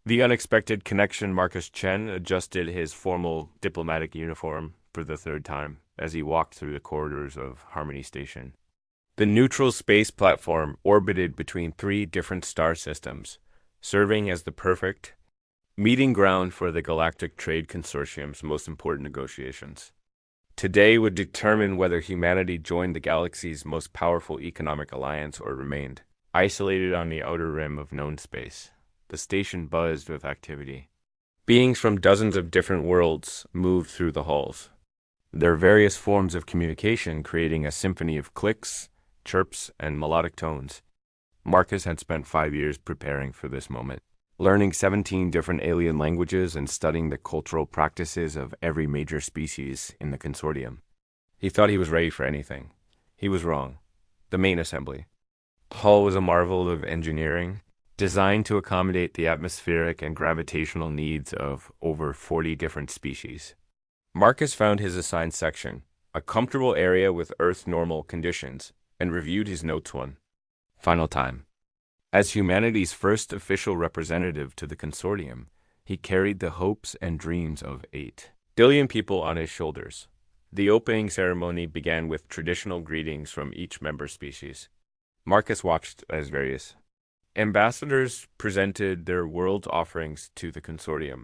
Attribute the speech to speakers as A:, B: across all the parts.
A: The unexpected connection. Marcus Chen adjusted his formal diplomatic uniform for the third time as he walked through the corridors of Harmony Station. The neutral space platform orbited between three different star systems, serving as the perfect meeting ground for the Galactic Trade Consortium's most important negotiations. Today would determine whether humanity joined the galaxy's most powerful economic alliance or remained isolated on the outer rim of known space. The station buzzed with activity. Beings from dozens of different worlds moved through the halls, their various forms of communication creating a symphony of clicks, chirps, and melodic tones. Marcus had spent 5 years preparing for this moment, learning 17 different alien languages and studying the cultural practices of every major species in the consortium. He thought he was ready for anything. He was wrong. The main assembly. The hull was a marvel of engineering, designed to accommodate the atmospheric and gravitational needs of over 40 different species. Marcus found his assigned section, a comfortable area with Earth-normal conditions, and reviewed his notes one final time. As humanity's first official representative to the consortium, he carried the hopes and dreams of 8 billion people on his shoulders. The opening ceremony began with traditional greetings from each member species. Marcus watched as various ambassadors presented their world's offerings to the consortium.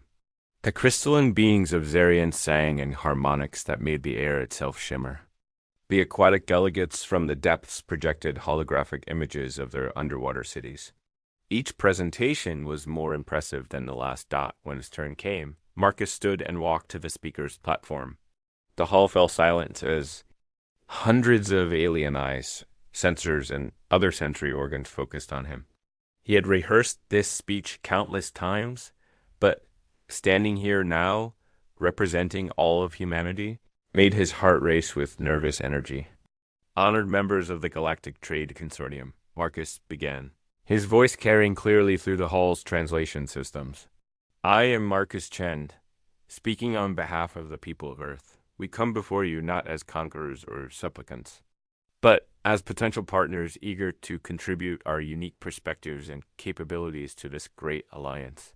A: The crystalline beings of Zarian sang in harmonics that made the air itself shimmer. The aquatic delegates from the depths projected holographic images of their underwater cities. Each presentation was more impressive than the last. When his turn came, Marcus stood and walked to the speaker's platform. The hall fell silent as hundreds of alien eyes, sensors, and other sensory organs focused on him. He had rehearsed this speech countless times, but standing here now, representing all of humanity, made his heart race with nervous energy. Honored members of the Galactic Trade Consortium, Marcus began, his voice carrying clearly through the hall's translation systems. I am Marcus Chen, speaking on behalf of the people of Earth. We come before you not as conquerors or supplicants, but as potential partners eager to contribute our unique perspectives and capabilities to this great alliance.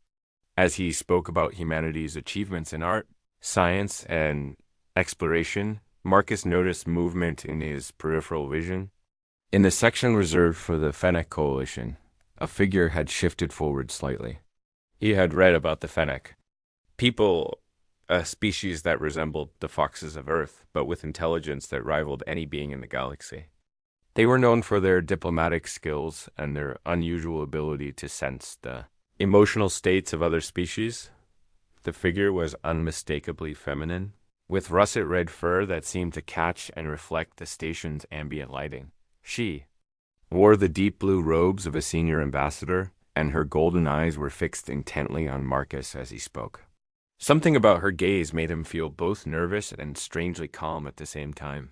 A: As he spoke about humanity's achievements in art, science, and exploration, Marcus noticed movement in his peripheral vision. In the section reserved for the Fennec Coalition, a figure had shifted forward slightly. He had read about the Fennec. People, a species that resembled the foxes of Earth, but with intelligence that rivaled any being in the galaxy. They were known for their diplomatic skills and their unusual ability to sense the emotional states of other species. The figure was unmistakably feminine, with russet red fur that seemed to catch and reflect the station's ambient lighting. She wore the deep blue robes of a senior ambassador, and her golden eyes were fixed intently on Marcus as he spoke. Something about her gaze made him feel both nervous and strangely calm at the same time.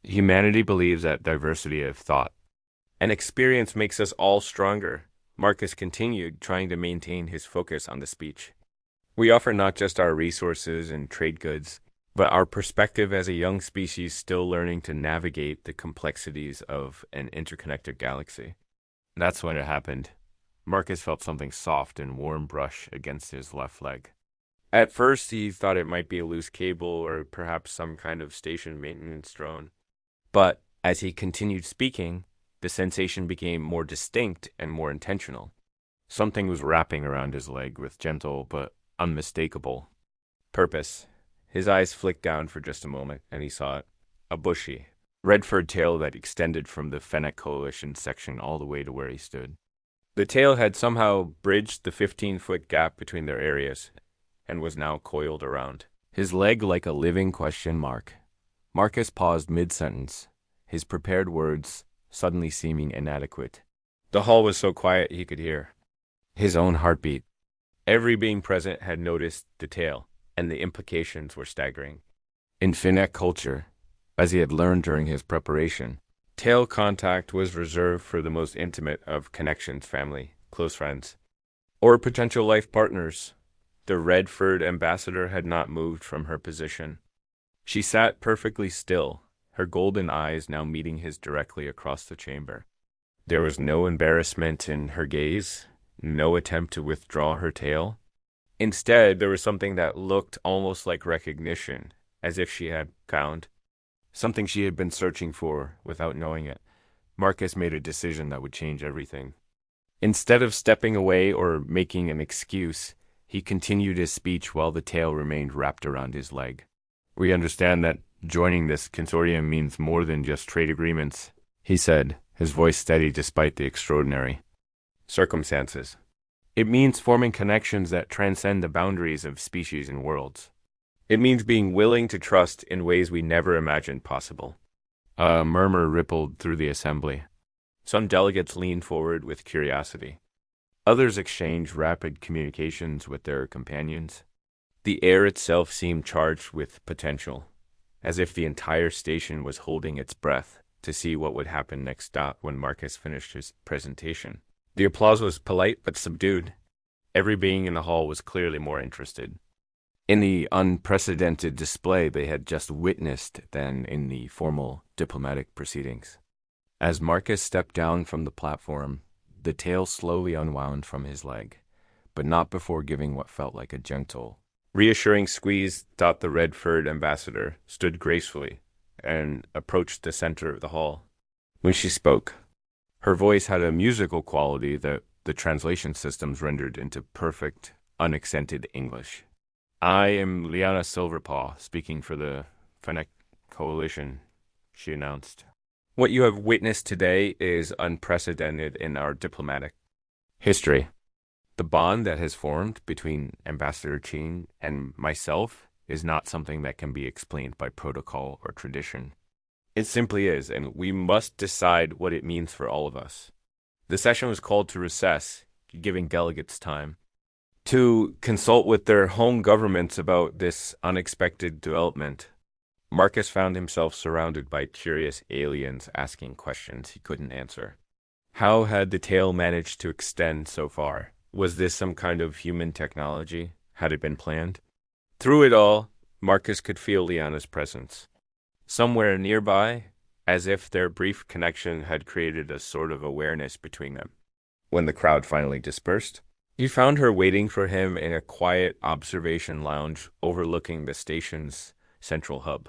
A: Humanity believes that diversity of thought and experience makes us all stronger. Marcus continued, trying to maintain his focus on the speech. We offer not just our resources and trade goods, but our perspective as a young species still learning to navigate the complexities of an interconnected galaxy. That's when it happened. Marcus felt something soft and warm brush against his left leg. At first, he thought it might be a loose cable or perhaps some kind of station maintenance drone. But as he continued speaking, the sensation became more distinct and more intentional. Something was wrapping around his leg with gentle but unmistakable purpose. His eyes flicked down for just a moment, and he saw it. A bushy, red-furred tail that extended from the Fennec Coalition section all the way to where he stood. The tail had somehow bridged the 15-foot gap between their areas, and was now coiled around his leg like a living question mark. Marcus paused mid-sentence, his prepared words suddenly seeming inadequate. The hall was so quiet he could hear his own heartbeat. Every being present had noticed the tail, and the implications were staggering. In Fennec culture, as he had learned during his preparation, tail contact was reserved for the most intimate of connections, family, close friends, or potential life partners. The red-furred ambassador had not moved from her position. She sat perfectly still, her golden eyes now meeting his directly across the chamber. There was no embarrassment in her gaze, No attempt to withdraw her tail. Instead, there was something that looked almost like recognition, as if she had found something she had been searching for without knowing it. Marcus made a decision that would change everything. Instead of stepping away or making an excuse, he continued his speech while the tail remained wrapped around his leg. We understand that joining this consortium means more than just trade agreements, he said, his voice steady despite the extraordinary circumstances. It means forming connections that transcend the boundaries of species and worlds. It means being willing to trust in ways we never imagined possible. A murmur rippled through the assembly. Some delegates leaned forward with curiosity. Others exchanged rapid communications with their companions. The air itself seemed charged with potential, as if the entire station was holding its breath to see what would happen next stop when Marcus finished his presentation. The applause was polite but subdued. Every being in the hall was clearly more interested in the unprecedented display they had just witnessed than in the formal diplomatic proceedings. As Marcus stepped down from the platform, the tail slowly unwound from his leg, but not before giving what felt like a gentle, reassuring squeeze. The red-furred ambassador stood gracefully and approached the center of the hall. When she spoke, her voice had a musical quality that the translation systems rendered into perfect, unaccented English. I am Liana Silverpaw, speaking for the Fennec Coalition, she announced. What you have witnessed today is unprecedented in our diplomatic history. The bond that has formed between Ambassador Qin and myself is not something that can be explained by protocol or tradition. It simply is, and we must decide what it means for all of us. The session was called to recess, giving delegates time to consult with their home governments about this unexpected development. Marcus found himself surrounded by curious aliens asking questions he couldn't answer. How had the tail managed to extend so far? Was this some kind of human technology? Had it been planned? Through it all, Marcus could feel Liana's presence. Somewhere nearby, as if their brief connection had created a sort of awareness between them. When the crowd finally dispersed, he found her waiting for him in a quiet observation lounge overlooking the station's central hub.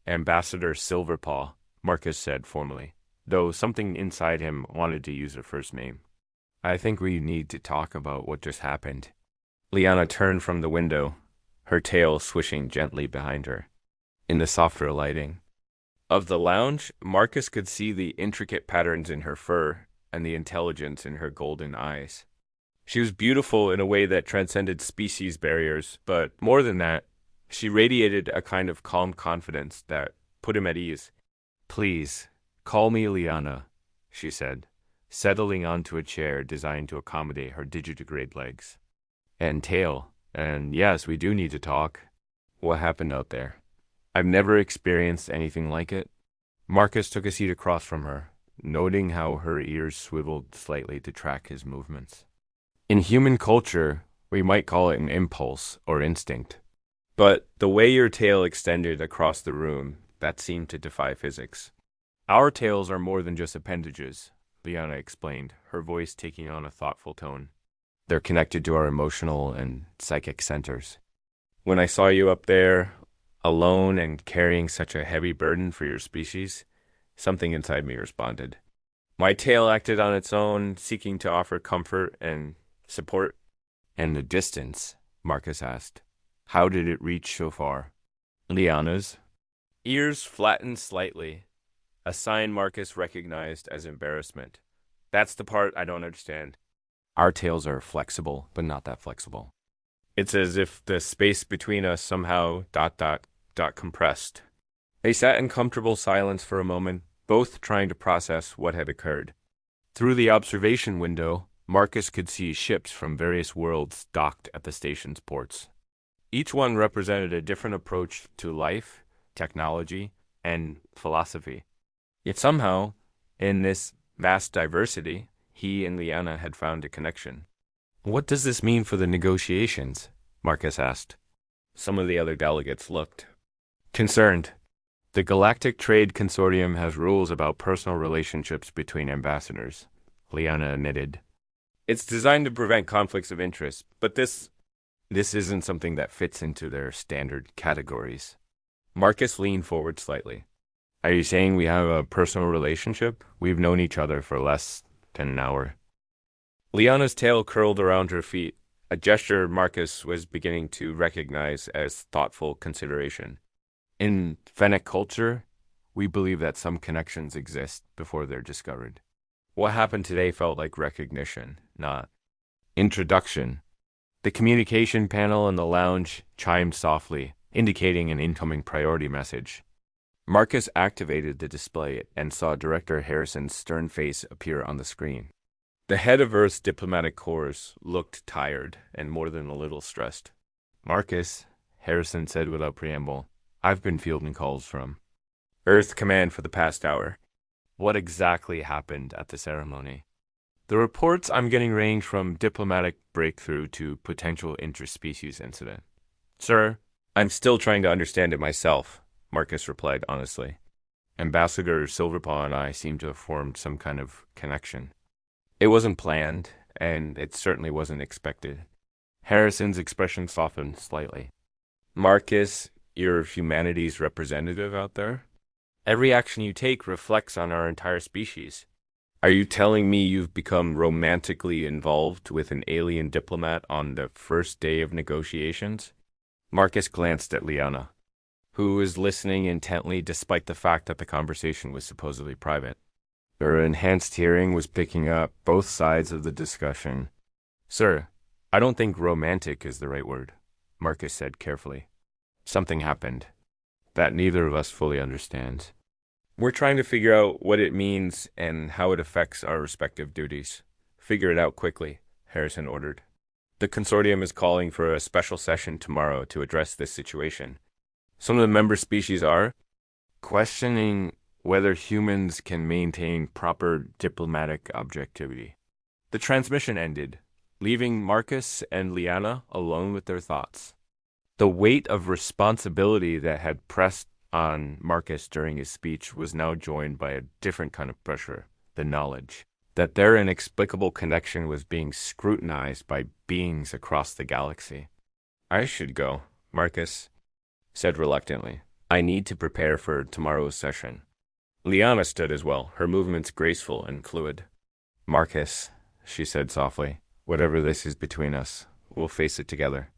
A: Ambassador Silverpaw, Marcus said formally, though something inside him wanted to use her first name. I think we need to talk about what just happened. Liana turned from the window, her tail swishing gently behind her. In the softer lighting of the lounge, Marcus could see the intricate patterns in her fur and the intelligence in her golden eyes. She was beautiful in a way that transcended species barriers, but more than that, she radiated a kind of calm confidence that put him at ease. Please, call me Liana, she said, settling onto a chair designed to accommodate her digitigrade legs. And tail, and yes, we do need to talk. What happened out there? I've never experienced anything like it. Marcus took a seat across from her, noting how her ears swiveled slightly to track his movements. In human culture, we might call it an impulse or instinct. But the way your tail extended across the room, that seemed to defy physics. Our tails are more than just appendages, Liana explained, her voice taking on a thoughtful tone. They're connected to our emotional and psychic centers. When I saw you up there, alone and carrying such a heavy burden for your species, something inside me responded. My tail acted on its own, seeking to offer comfort and support. And the distance, Marcus asked. How did it reach so far? Liana's ears flattened slightly, a sign Marcus recognized as embarrassment. That's the part I don't understand. Our tails are flexible, but not that flexible. It's as if the space between us somehow ... compressed. They sat in comfortable silence for a moment, both trying to process what had occurred. Through the observation window, Marcus could see ships from various worlds docked at the station's ports. Each one represented a different approach to life, technology, and philosophy. Yet somehow, in this vast diversity, he and Liana had found a connection. What does this mean for the negotiations? Marcus asked. Some of the other delegates looked concerned. The Galactic Trade Consortium has rules about personal relationships between ambassadors, Liana admitted. It's designed to prevent conflicts of interest, but this isn't something that fits into their standard categories. Marcus leaned forward slightly. Are you saying we have a personal relationship? We've known each other for less than an hour. Liana's tail curled around her feet, a gesture Marcus was beginning to recognize as thoughtful consideration. In Fennec culture, we believe that some connections exist before they're discovered. What happened today felt like recognition, not introduction. The communication panel in the lounge chimed softly, indicating an incoming priority message. Marcus activated the display and saw Director Harrison's stern face appear on the screen. The head of Earth's diplomatic corps looked tired and more than a little stressed. Marcus, Harrison said without preamble, I've been fielding calls from Earth Command for the past hour. What exactly happened at the ceremony? The reports I'm getting range from diplomatic breakthrough to potential interspecies incident. Sir, I'm still trying to understand it myself, Marcus replied honestly. Ambassador Silverpaw and I seem to have formed some kind of connection. It wasn't planned, and it certainly wasn't expected. Harrison's expression softened slightly. Marcus, you're humanity's representative out there? Every action you take reflects on our entire species. Are you telling me you've become romantically involved with an alien diplomat on the first day of negotiations? Marcus glanced at Liana, who was listening intently despite the fact that the conversation was supposedly private. Her enhanced hearing was picking up both sides of the discussion. Sir, I don't think romantic is the right word, Marcus said carefully. Something happened that neither of us fully understands. We're trying to figure out what it means and how it affects our respective duties. Figure it out quickly, Harrison ordered. The consortium is calling for a special session tomorrow to address this situation. Some of the member species are questioning whether humans can maintain proper diplomatic objectivity. The transmission ended, leaving Marcus and Liana alone with their thoughts. The weight of responsibility that had pressed on Marcus during his speech was now joined by a different kind of pressure, the knowledge that their inexplicable connection was being scrutinized by beings across the galaxy. I should go, Marcus said reluctantly. I need to prepare for tomorrow's session. Liana stood as well, her movements graceful and fluid. Marcus, she said softly, whatever this is between us, we'll face it together.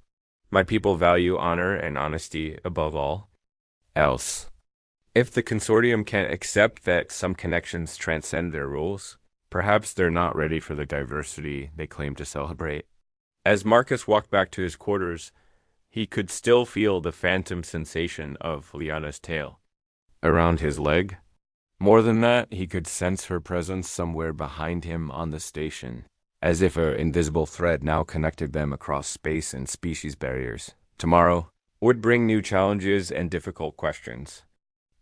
A: My people value honor and honesty above all else. If the consortium can't accept that some connections transcend their rules, perhaps they're not ready for the diversity they claim to celebrate. As Marcus walked back to his quarters, he could still feel the phantom sensation of Liana's tail around his leg. More than that, he could sense her presence somewhere behind him on the station, as if an invisible thread now connected them across space and species barriers. Tomorrow would bring new challenges and difficult questions.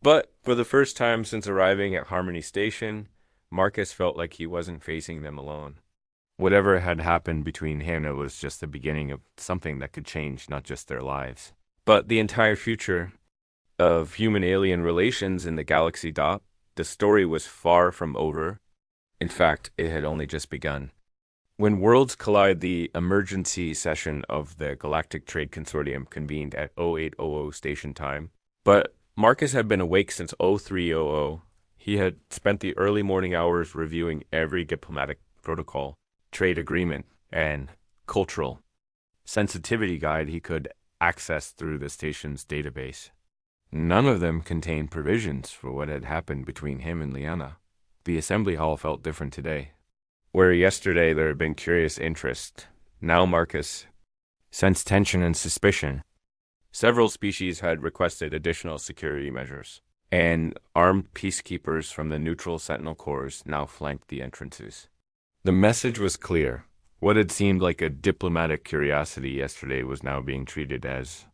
A: But for the first time since arriving at Harmony Station, Marcus felt like he wasn't facing them alone. Whatever had happened between him, it was just the beginning of something that could change not just their lives, but the entire future of human-alien relations in the galaxy dot. The story was far from over. In fact, it had only just begun. When Worlds Collide, the emergency session of the Galactic Trade Consortium convened at 0800 station time. But Marcus had been awake since 0300. He had spent the early morning hours reviewing every diplomatic protocol, trade agreement, and cultural sensitivity guide he could access through the station's database. None of them contained provisions for what had happened between him and Liana. The assembly hall felt different today. Where yesterday there had been curious interest, now Marcus sensed tension and suspicion. Several species had requested additional security measures, and armed peacekeepers from the neutral Sentinel Corps now flanked the entrances. The message was clear. What had seemed like a diplomatic curiosity yesterday was now being treated as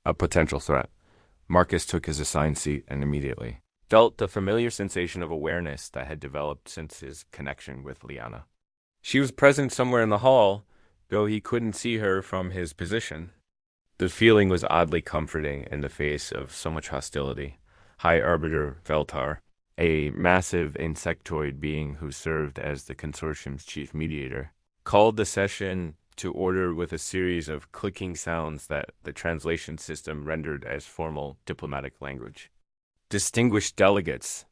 A: a potential threat. Marcus took his assigned seat and immediately felt the familiar sensation of awareness that had developed since his connection with Liana. She was present somewhere in the hall, though he couldn't see her from his position. The feeling was oddly comforting in the face of so much hostility. High Arbiter Veltar, a massive insectoid being who served as the consortium's chief mediator, called the session to order with a series of clicking sounds that the translation system rendered as formal diplomatic language. Distinguished delegates,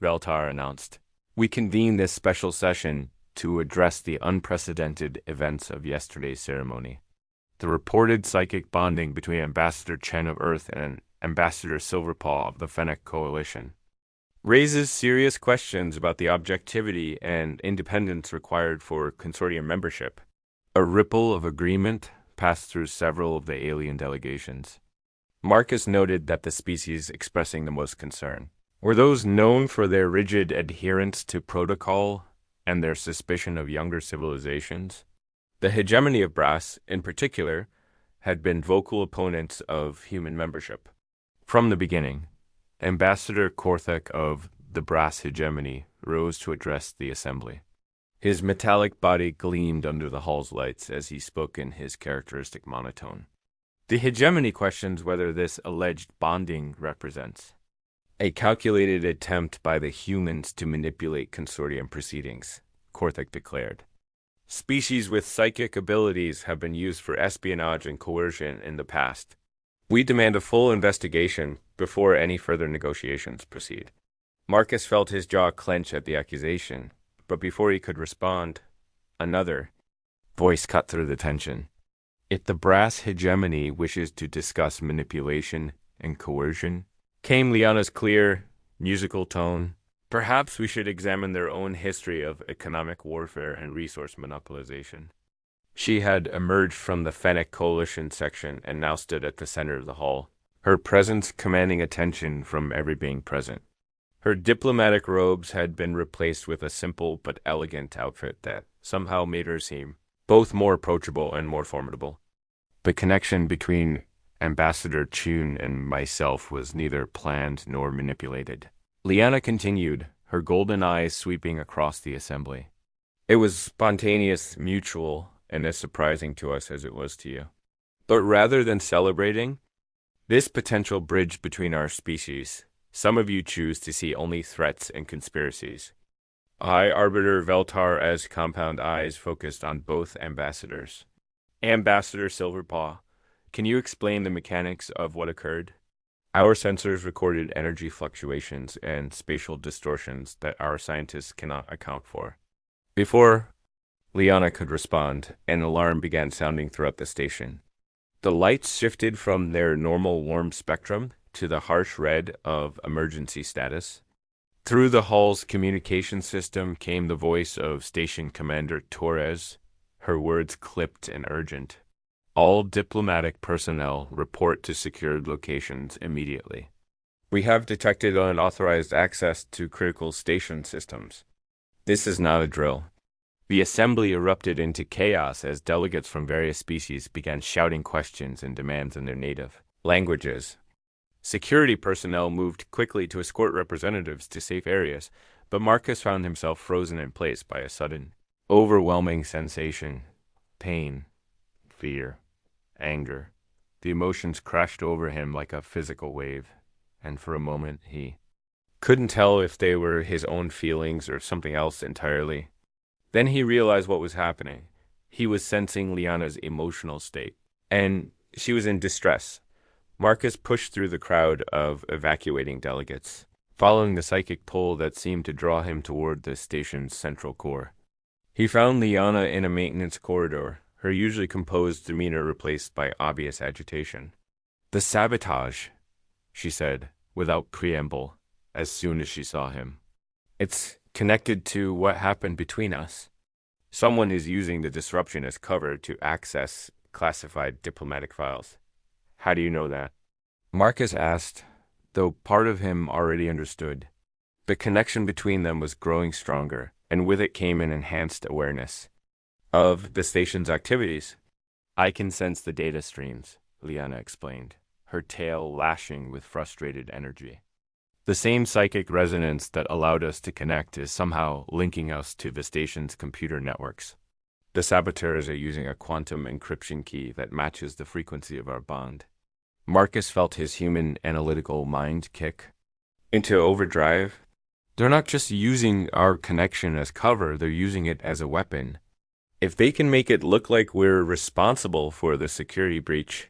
A: Veltar announced, we convene this special session to address the unprecedented events of yesterday's ceremony. The reported psychic bonding between Ambassador Chen of Earth and Ambassador Silverpaw of the Fennec Coalition raises serious questions about the objectivity and independence required for consortium membership. A ripple of agreement passed through several of the alien delegations. Marcus noted that the species expressing the most concern were those known for their rigid adherence to protocol and their suspicion of younger civilizations. The hegemony of Brass, in particular, had been vocal opponents of human membership. From the beginning, Ambassador Korthek of the Brass hegemony rose to address the assembly. His metallic body gleamed under the hall's lights as he spoke in his characteristic monotone. The hegemony questions whether this alleged bonding represents a calculated attempt by the humans to manipulate consortium proceedings, Korthek declared. Species with psychic abilities have been used for espionage and coercion in the past. We demand a full investigation before any further negotiations proceed. Marcus felt his jaw clench at the accusation, but before he could respond, another voice cut through the tension. If the Brass hegemony wishes to discuss manipulation and coercion, came Liana's clear, musical tone, perhaps we should examine their own history of economic warfare and resource monopolization. She had emerged from the Fennec Coalition section and now stood at the center of the hall, her presence commanding attention from every being present. Her diplomatic robes had been replaced with a simple but elegant outfit that somehow made her seem both more approachable and more formidable. The connection between Ambassador Chun and myself was neither planned nor manipulated. Liana continued, her golden eyes sweeping across the assembly. It was spontaneous, mutual, and as surprising to us as it was to you. But rather than celebrating this potential bridge between our species, some of you choose to see only threats and conspiracies. I, Arbiter Veltar, as compound eyes focused on both ambassadors. Ambassador Silverpaw, can you explain the mechanics of what occurred? Our sensors recorded energy fluctuations and spatial distortions that our scientists cannot account for. Before Liana could respond, an alarm began sounding throughout the station. The lights shifted from their normal warm spectrum to the harsh red of emergency status. Through the hall's communication system came the voice of Station Commander Torres, her words clipped and urgent. All diplomatic personnel report to secured locations immediately. We have detected unauthorized access to critical station systems. This is not a drill. The assembly erupted into chaos as delegates from various species began shouting questions and demands in their native languages. Security personnel moved quickly to escort representatives to safe areas, but Marcus found himself frozen in place by a sudden, overwhelming sensation, pain, fear, anger. The emotions crashed over him like a physical wave, and for a moment he couldn't tell if they were his own feelings or something else entirely. Then he realized what was happening. He was sensing Liana's emotional state, and she was in distress. Marcus pushed through the crowd of evacuating delegates, following the psychic pull that seemed to draw him toward the station's central core. He found Liana in a maintenance corridor, her usually composed demeanor replaced by obvious agitation. "The sabotage," she said, without preamble, as soon as she saw him. "It's connected to what happened between us. Someone is using the disruption as cover to access classified diplomatic files." "How do you know that?" Marcus asked, though part of him already understood. The connection between them was growing stronger, and with it came an enhanced awareness of the station's activities. "I can sense the data streams," Liana explained, her tail lashing with frustrated energy. "The same psychic resonance that allowed us to connect is somehow linking us to the station's computer networks. The saboteurs are using a quantum encryption key that matches the frequency of our bond." Marcus felt his human analytical mind kick into overdrive. "They're not just using our connection as cover, they're using it as a weapon. If they can make it look like we're responsible for the security breach,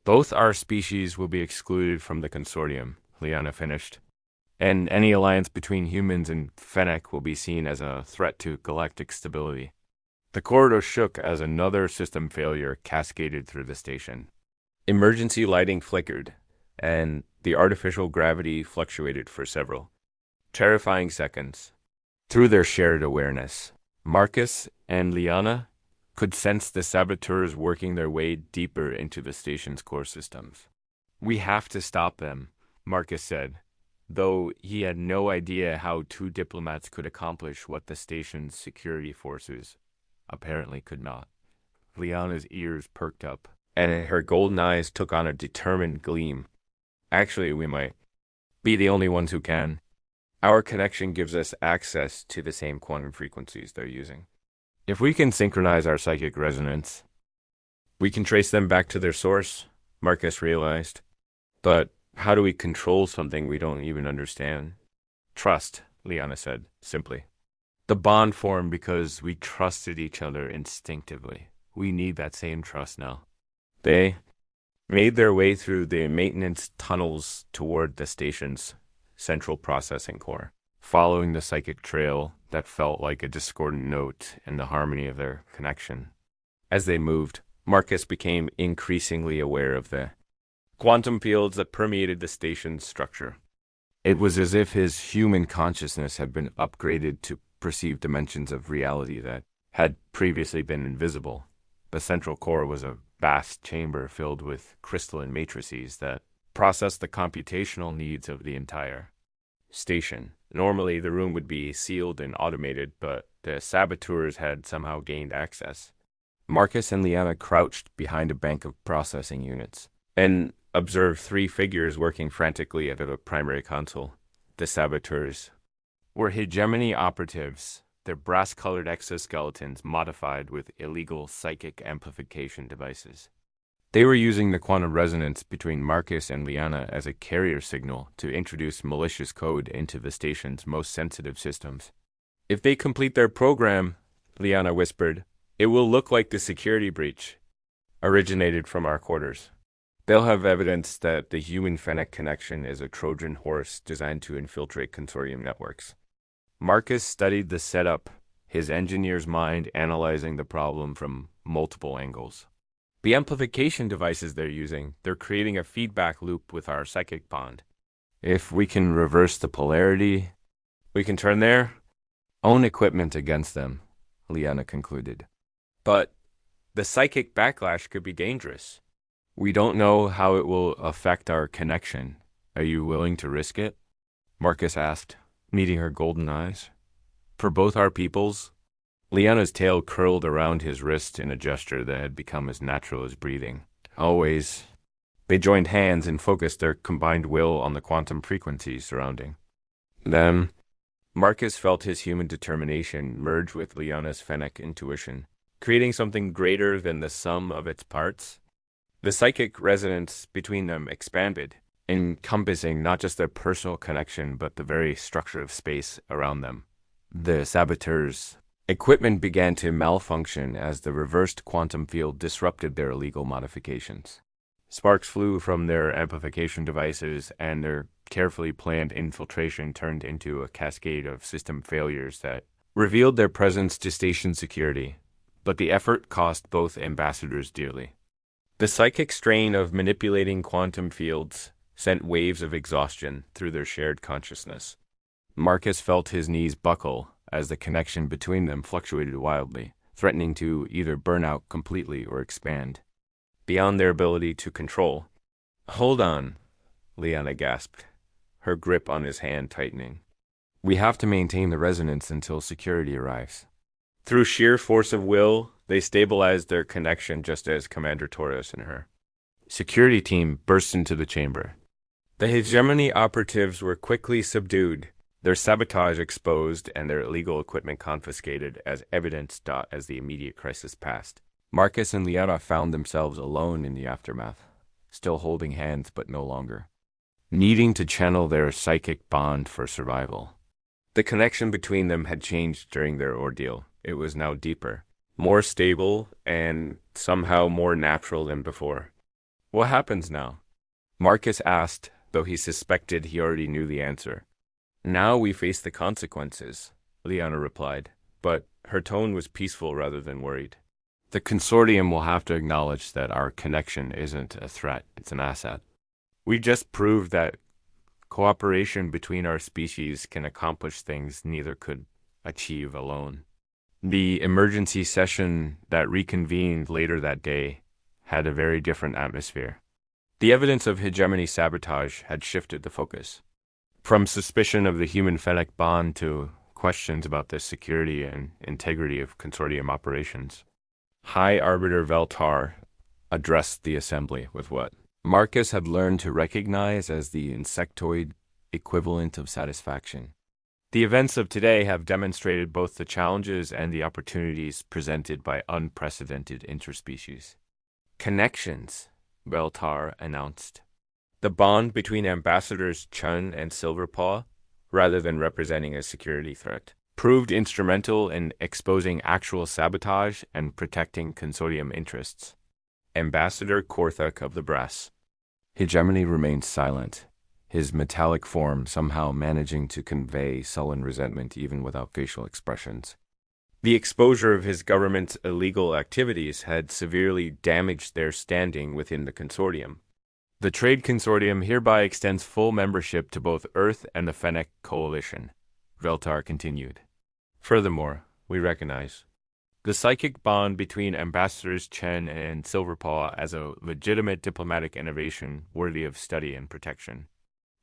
A: both our species will be excluded from the consortium, Liana finished. And any alliance between humans and Fennec will be seen as a threat to galactic stability. The corridor shook as another system failure cascaded through the station. Emergency lighting flickered, and the artificial gravity fluctuated for several terrifying seconds. Through their shared awareness, Marcus and Liana could sense the saboteurs working their way deeper into the station's core systems. "We have to stop them," Marcus said, though he had no idea how two diplomats could accomplish what the station's security forces apparently could not. Liana's ears perked up, and her golden eyes took on a determined gleam. "Actually, we might be the only ones who can. Our connection gives us access to the same quantum frequencies they're using. If we can synchronize our psychic resonance, we can trace them back to their source," Marcus realized. "But how do we control something we don't even understand?" "Trust," Liana said, simply. "The bond formed because we trusted each other instinctively. We need that same trust now." They made their way through the maintenance tunnels toward the station's central processing core, following the psychic trail that felt like a discordant note in the harmony of their connection. As they moved, Marcus became increasingly aware of the quantum fields that permeated the station's structure. It was as if his human consciousness had been upgraded to perceive dimensions of reality that had previously been invisible. The central core was a vast chamber filled with crystalline matrices that processed the computational needs of the entire station. Normally, the room would be sealed and automated, but the saboteurs had somehow gained access. Marcus and Liana crouched behind a bank of processing units and observed three figures working frantically at a primary console. The saboteurs were hegemony operatives, their brass-colored exoskeletons modified with illegal psychic amplification devices. They were using the quantum resonance between Marcus and Liana as a carrier signal to introduce malicious code into the station's most sensitive systems. "If they complete their program," Liana whispered, "it will look like the security breach originated from our quarters. They'll have evidence that the human-Fennec connection is a Trojan horse designed to infiltrate consortium networks." Marcus studied the setup, his engineer's mind analyzing the problem from multiple angles. "The amplification devices they're creating a feedback loop with our psychic bond. If we can reverse the polarity, we can turn their own equipment against them," Liana concluded. "But the psychic backlash could be dangerous. We don't know how it will affect our connection. Are you willing to risk it?" Marcus asked, meeting her golden eyes. "For both our peoples?" Liana's tail curled around his wrist in a gesture that had become as natural as breathing. "Always." They joined hands and focused their combined will on the quantum frequencies surrounding them. Marcus felt his human determination merge with Liana's Fennec intuition, creating something greater than the sum of its parts. The psychic resonance between them expanded, encompassing not just their personal connection but the very structure of space around them. The saboteurs' equipment began to malfunction as the reversed quantum field disrupted their illegal modifications. Sparks flew from their amplification devices, and their carefully planned infiltration turned into a cascade of system failures that revealed their presence to station security. But the effort cost both ambassadors dearly. The psychic strain of manipulating quantum fields sent waves of exhaustion through their shared consciousness. Marcus felt his knees buckle as the connection between them fluctuated wildly, threatening to either burn out completely or expand beyond their ability to control. "Hold on," Liana gasped, her grip on his hand tightening. "We have to maintain the resonance until security arrives." Through sheer force of will, they stabilized their connection just as Commander Torres and her security team burst into the chamber. The hegemony operatives were quickly subdued, their sabotage exposed and their illegal equipment confiscated as evidence as the immediate crisis passed. Marcus and Liana found themselves alone in the aftermath, still holding hands but no longer, needing to channel their psychic bond for survival. The connection between them had changed during their ordeal. It was now deeper, more stable, and somehow more natural than before. What happens now? Marcus asked, though he suspected he already knew the answer. Now we face the consequences, Liana replied, but her tone was peaceful rather than worried. The consortium will have to acknowledge that our connection isn't a threat, it's an asset. We just proved that cooperation between our species can accomplish things neither could achieve alone. The emergency session that reconvened later that day had a very different atmosphere. The evidence of hegemony sabotage had shifted the focus, from suspicion of the human-Fennec bond to questions about the security and integrity of consortium operations. High Arbiter Veltar addressed the assembly with what Marcus had learned to recognize as the insectoid equivalent of satisfaction. The events of today have demonstrated both the challenges and the opportunities presented by unprecedented interspecies connections, Veltar announced. The bond between Ambassadors Chun and Silverpaw, rather than representing a security threat, proved instrumental in exposing actual sabotage and protecting consortium interests. Ambassador Korthuk of the Brass. Hegemony remained silent, his metallic form somehow managing to convey sullen resentment even without facial expressions. The exposure of his government's illegal activities had severely damaged their standing within the consortium. The Trade Consortium hereby extends full membership to both Earth and the Fennec Coalition, Veltar continued. Furthermore, we recognize the psychic bond between Ambassadors Chen and Silverpaw as a legitimate diplomatic innovation worthy of study and protection.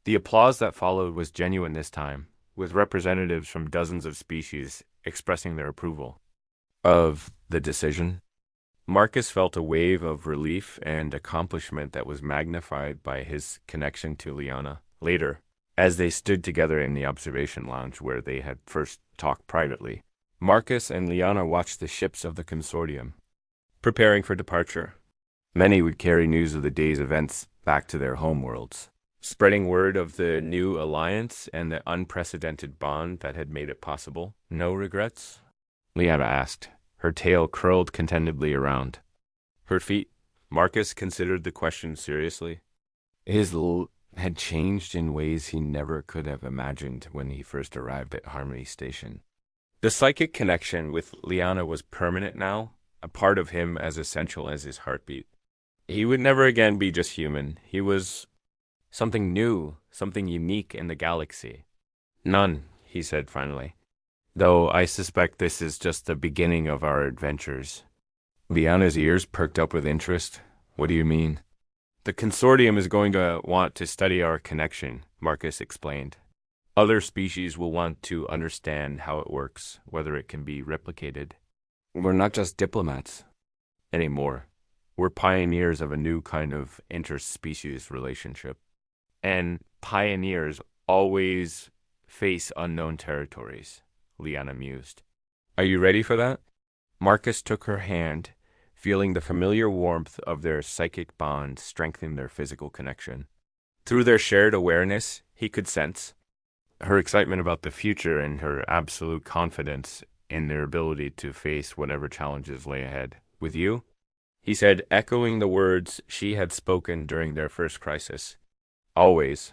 A: The applause that followed was genuine this time, with representatives from dozens of species expressing their approval of the decision. Marcus felt a wave of relief and accomplishment that was magnified by his connection to Liana. Later, as they stood together in the observation lounge where they had first talked privately, Marcus and Liana watched the ships of the consortium, preparing for departure. Many would carry news of the day's events back to their homeworlds, spreading word of the new alliance and the unprecedented bond that had made it possible. No regrets? Liana asked, her tail curled contentedly around her feet. Marcus considered the question seriously. His had changed in ways he never could have imagined when he first arrived at Harmony Station. The psychic connection with Liana was permanent now, a part of him as essential as his heartbeat. He would never again be just human. He was something new, something unique in the galaxy. None, he said finally. Though I suspect this is just the beginning of our adventures. Liana's ears perked up with interest. What do you mean? The consortium is going to want to study our connection, Marcus explained. Other species will want to understand how it works, whether it can be replicated. We're not just diplomats anymore. We're pioneers of a new kind of interspecies relationship. And pioneers always face unknown territories, Liana mused. Are you ready for that? Marcus took her hand, feeling the familiar warmth of their psychic bond strengthen their physical connection. Through their shared awareness, he could sense her excitement about the future and her absolute confidence in their ability to face whatever challenges lay ahead. With you? He said, echoing the words she had spoken during their first crisis. Always.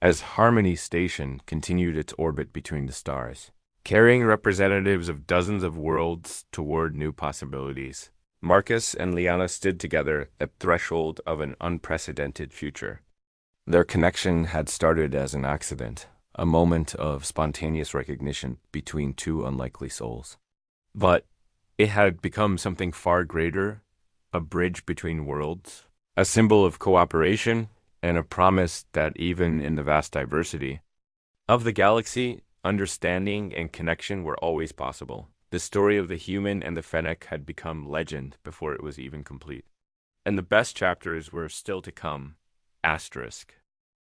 A: As Harmony Station continued its orbit between the stars, carrying representatives of dozens of worlds toward new possibilities, Marcus and Liana stood together at the threshold of an unprecedented future. Their connection had started as an accident, a moment of spontaneous recognition between two unlikely souls. But it had become something far greater, a bridge between worlds, a symbol of cooperation, and a promise that even in the vast diversity of the galaxy, understanding and connection were always possible. The story of the human and the Fennec had become legend before it was even complete. And the best chapters were still to come. Asterisk.